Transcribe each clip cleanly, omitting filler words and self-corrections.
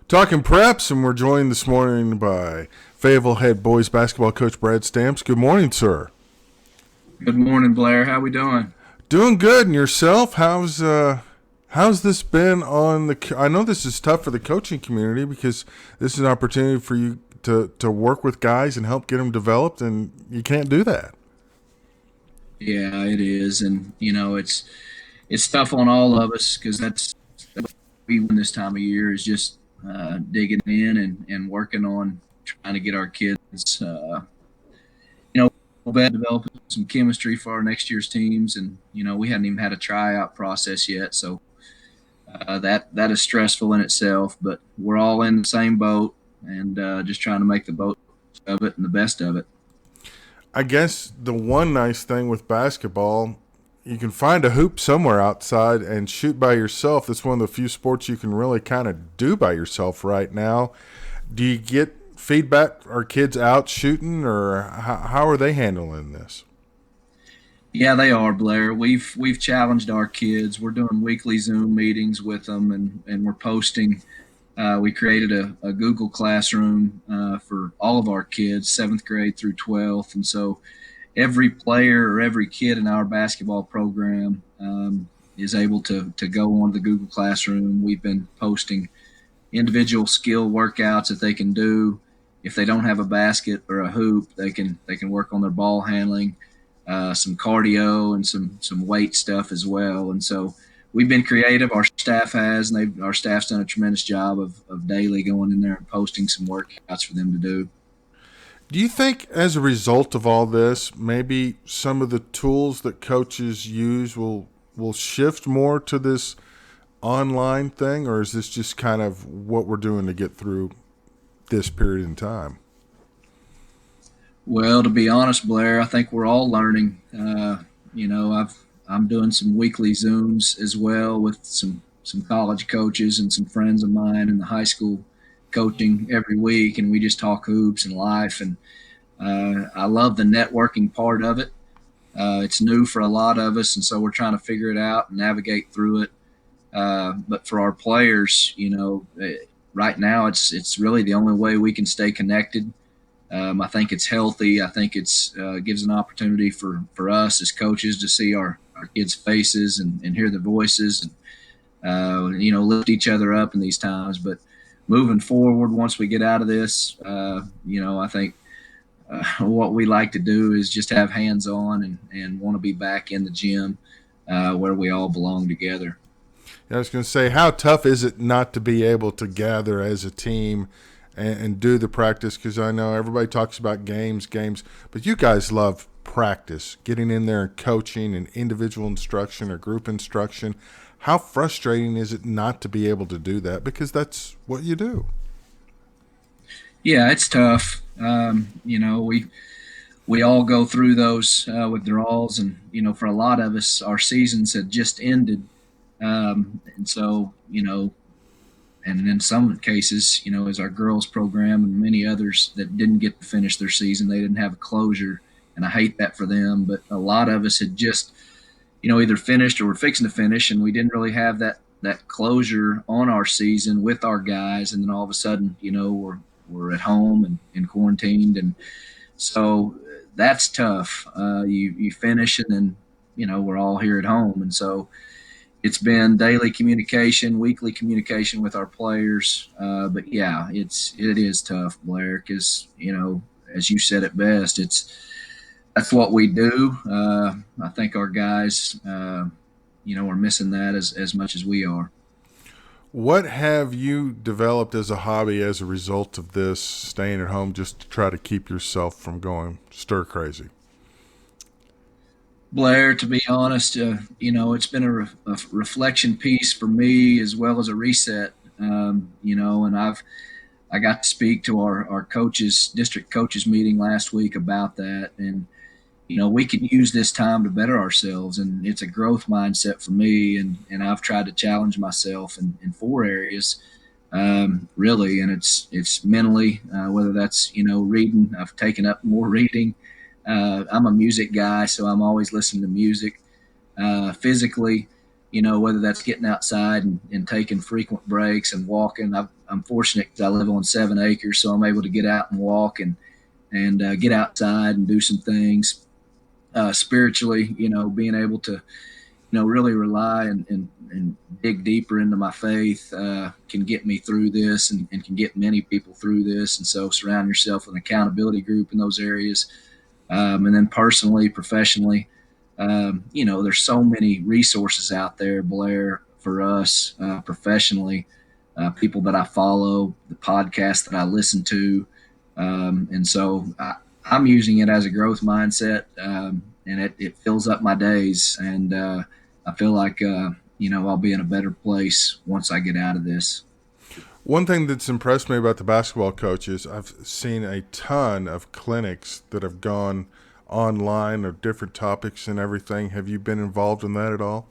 Talking preps, and we're joined this morning by Fayetteville head boys basketball coach Brad Stamps. Good morning, sir. Good morning, Blair. How we doing? Doing good, and yourself? How's this been on the? I know this is tough for the coaching community because this is an opportunity for you to work with guys and help get them developed, and you can't do that. Yeah, it is, and it's tough on all of us because that's what we win this time of year is just digging in and working on trying to get our kids, better developing some chemistry for our next year's teams, and we hadn't even had a tryout process yet, so that is stressful in itself. But we're all in the same boat, and just trying to make the boat of it and the best of it. I guess the one nice thing with basketball, you can find a hoop somewhere outside and shoot by yourself. That's one of the few sports you can really kind of do by yourself right now. Do you get feedback? Are kids out shooting, or how are they handling this? Yeah, they are, Blair. We've challenged our kids. We're doing weekly Zoom meetings with them, and we're posting. We created a Google Classroom for all of our kids, seventh grade through 12th, and so every player or every kid in our basketball program is able to go on the Google Classroom. We've been posting individual skill workouts that they can do. If they don't have a basket or a hoop, they can work on their ball handling, some cardio, and some weight stuff as well. And so we've been creative. Our staff has, and our staff's done a tremendous job of daily going in there and posting some workouts for them to do. Do you think, as a result of all this, maybe some of the tools that coaches use will shift more to this online thing, or is this just kind of what we're doing to get through this period in time? Well, to be honest, Blair, I think we're all learning. I'm doing some weekly Zooms as well with some college coaches and some friends of mine in the high school coaching every week, and we just talk hoops and life. And I love the networking part of it. It's new for a lot of us, and so we're trying to figure it out and navigate through it. But for our players, right now it's really the only way we can stay connected. I think it's healthy. I think it's gives an opportunity for us as coaches to see our kids' faces and hear their voices and lift each other up in these times. But moving forward, once we get out of this, I think what we like to do is just have hands on and want to be back in the gym where we all belong together. I was going to say, how tough is it not to be able to gather as a team and do the practice? Because I know everybody talks about games, but you guys love practice, getting in there and coaching and individual instruction or group instruction. How frustrating is it not to be able to do that? Because that's what you do. Yeah, it's tough. We all go through those withdrawals, and for a lot of us, our seasons had just ended, and so and in some cases, as our girls program and many others that didn't get to finish their season, they didn't have a closure, and I hate that for them. But a lot of us had just either finished or were fixing to finish, and we didn't really have that closure on our season with our guys, and then all of a sudden, we're at home and quarantined, and so that's tough. You finish, and then we're all here at home, and so it's been daily communication, weekly communication with our players. But yeah, it is tough, Blair, because as you said it best, that's what we do. I think our guys, are missing that as much as we are. What have you developed as a hobby as a result of this staying at home just to try to keep yourself from going stir crazy? Blair, to be honest, it's been a reflection piece for me as well as a reset. And I got to speak to our coaches, district coaches meeting last week about that. And, we can use this time to better ourselves. And it's a growth mindset for me. And I've tried to challenge myself in four areas, really. And it's mentally, whether that's, reading, I've taken up more reading. I'm a music guy, so I'm always listening to music. Physically, whether that's getting outside and taking frequent breaks and walking. I'm fortunate because I live on 7 acres, so I'm able to get out and walk and get outside and do some things. Spiritually, being able to, really rely and dig deeper into my faith can get me through this and can get many people through this. And so surround yourself with an accountability group in those areas. And then personally, professionally, there's so many resources out there, Blair, for us professionally, people that I follow, the podcasts that I listen to. And so I'm using it as a growth mindset, and it fills up my days. And I feel like, I'll be in a better place once I get out of this. One thing that's impressed me about the basketball coaches, I've seen a ton of clinics that have gone online of different topics and everything. Have you been involved in that at all?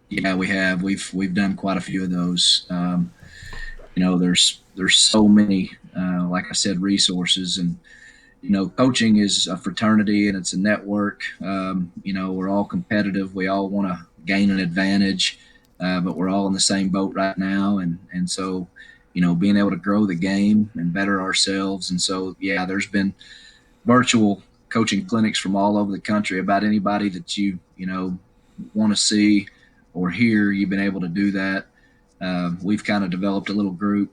Yeah, we have. We've done quite a few of those. There's so many, like I said, resources. And coaching is a fraternity and it's a network. We're all competitive. We all want to gain an advantage, but we're all in the same boat right now. And so, being able to grow the game and better ourselves. And so, yeah, there's been virtual coaching clinics from all over the country. About anybody that you want to see or hear, you've been able to do that. We've kind of developed a little group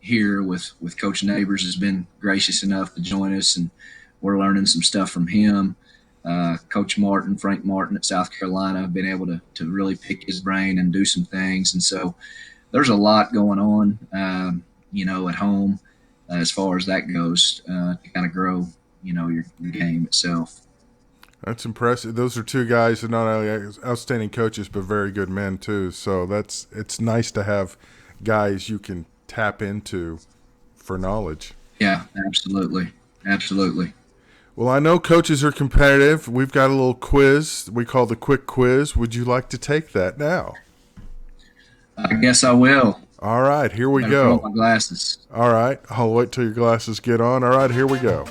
here with Coach Neighbors has been gracious enough to join us, and we're learning some stuff from him. Coach Frank Martin at South Carolina, have been able to really pick his brain and do some things. And so there's a lot going on, at home as far as that goes, to kind of grow, your game itself. That's impressive. Those are two guys that not only outstanding coaches but very good men too. So it's nice to have guys you can tap into for knowledge. Yeah, absolutely. Well, I know coaches are competitive. We've got a little quiz we call the quick quiz. Would you like to take that now? I guess I will. All right, here we go. Put on my glasses. All right, I'll wait till your glasses get on. All right, here we go.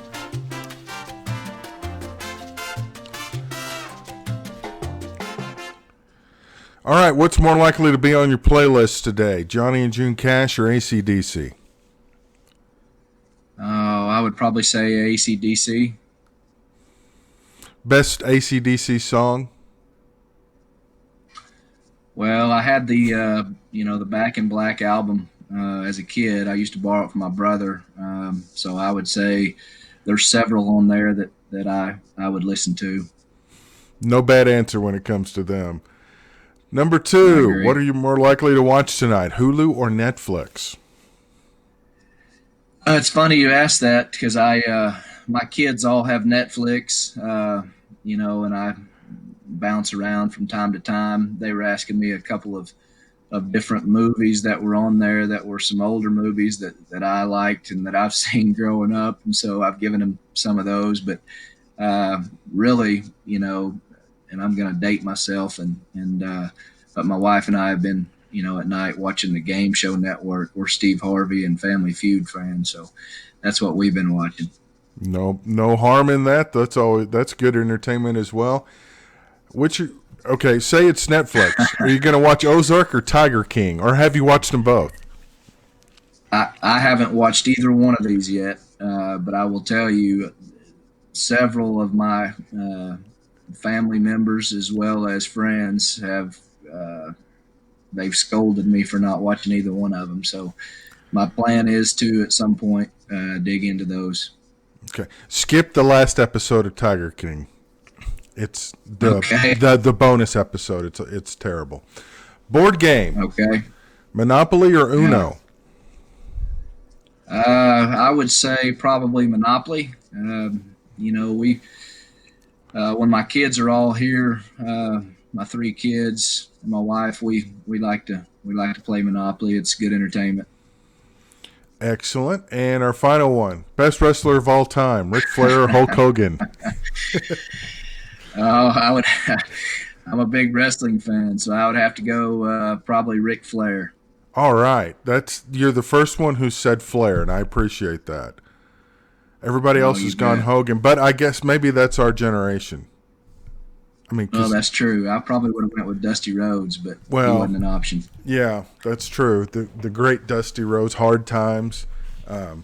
All right, what's more likely to be on your playlist today, Johnny and June Cash or AC/DC? Oh, I would probably say AC/DC. Best AC/DC song? Well, I had the Back in Black album as a kid. I used to borrow it from my brother. So I would say there's several on there that I would listen to. No bad answer when it comes to them. Number 2, what are you more likely to watch tonight, Hulu or Netflix? It's funny you asked that because my kids all have Netflix, and I bounce around from time to time. They were asking me a couple of different movies that were on there that were some older movies that I liked and that I've seen growing up. And so I've given them some of those, but really, and I'm going to date myself but my wife and I have been, at night watching the Game Show Network. We're Steve Harvey and Family Feud fans. So that's what we've been watching. No harm in that. That's good entertainment as well. Say it's Netflix. Are you going to watch Ozark or Tiger King, or have you watched them both? I haven't watched either one of these yet, but I will tell you, several of my family members as well as friends have they've scolded me for not watching either one of them. So my plan is to at some point dig into those. Okay, skip the last episode of Tiger King. It's the bonus episode. It's terrible. Board game. Okay. Monopoly or Uno? I would say probably Monopoly. We when my kids are all here, my 3 kids and my wife, we like to play Monopoly. It's good entertainment. Excellent. And our final one, best wrestler of all time, Ric Flair or Hulk Hogan? I'm a big wrestling fan, so I would have to go probably Ric Flair. All right. You're the first one who said Flair, and I appreciate that. Everybody else has gone Hogan, but I guess maybe that's our generation. I mean, Well, 'cause, that's true. I probably would have went with Dusty Rhodes, but he well, wasn't an option. yeah, that's true. The great Dusty Rhodes, Hard Times. Um,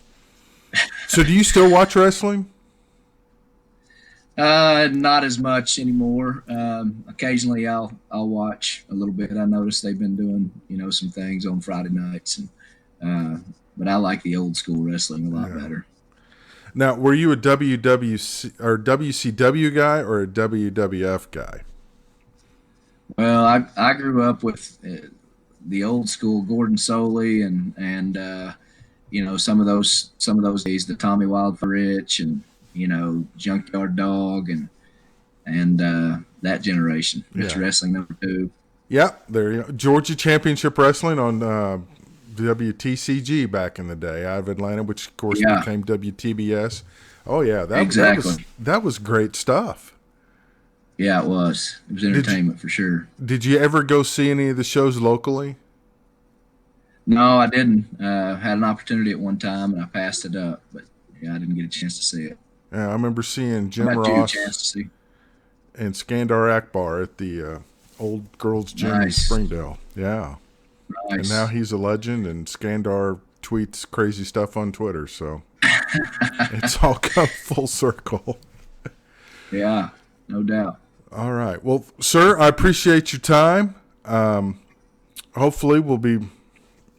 so, do you still watch wrestling? Not as much anymore. Occasionally, I'll watch a little bit. I noticed they've been doing some things on Friday nights, and but I like the old school wrestling a lot Yeah. better. Now, were you a WWC or WCW guy or a WWF guy? Well, I grew up with the old school Gordon Soley and some of those days, the Tommy Wildfire Rich and Junkyard Dog and that generation. Rich Yeah. Wrestling #2. Yeah, there you go. Georgia Championship Wrestling on WTCG back in the day out of Atlanta, which of course Yeah, became WTBS. Oh yeah, exactly. that was great stuff. Yeah, it was. It was Did you entertainment for sure. did you ever go see any of the shows locally? No, I didn't. Had an opportunity at one time and I passed it up, but yeah, I didn't get a chance to see it. Yeah, I remember seeing How Jim about you? A chance Ross to see? and Skandar Akbar at the old girls' gym in Nice, Springdale. Yeah, and now nice. he's a legend, and Skandar tweets crazy stuff on Twitter. So it's all come full circle. Yeah, no doubt. All right. Well, sir, I appreciate your time. Hopefully, we'll be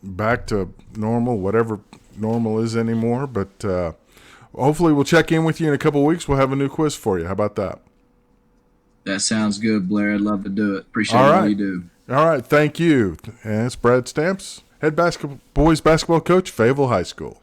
back to normal, whatever normal is anymore. But hopefully, we'll check in with you in a couple of weeks. We'll have a new quiz for you. How about that? That sounds good, Blair. I'd love to do it. Appreciate All all right. you do. All right. Thank you. And it's Brad Stamps, head boys basketball coach, Fayetteville High School.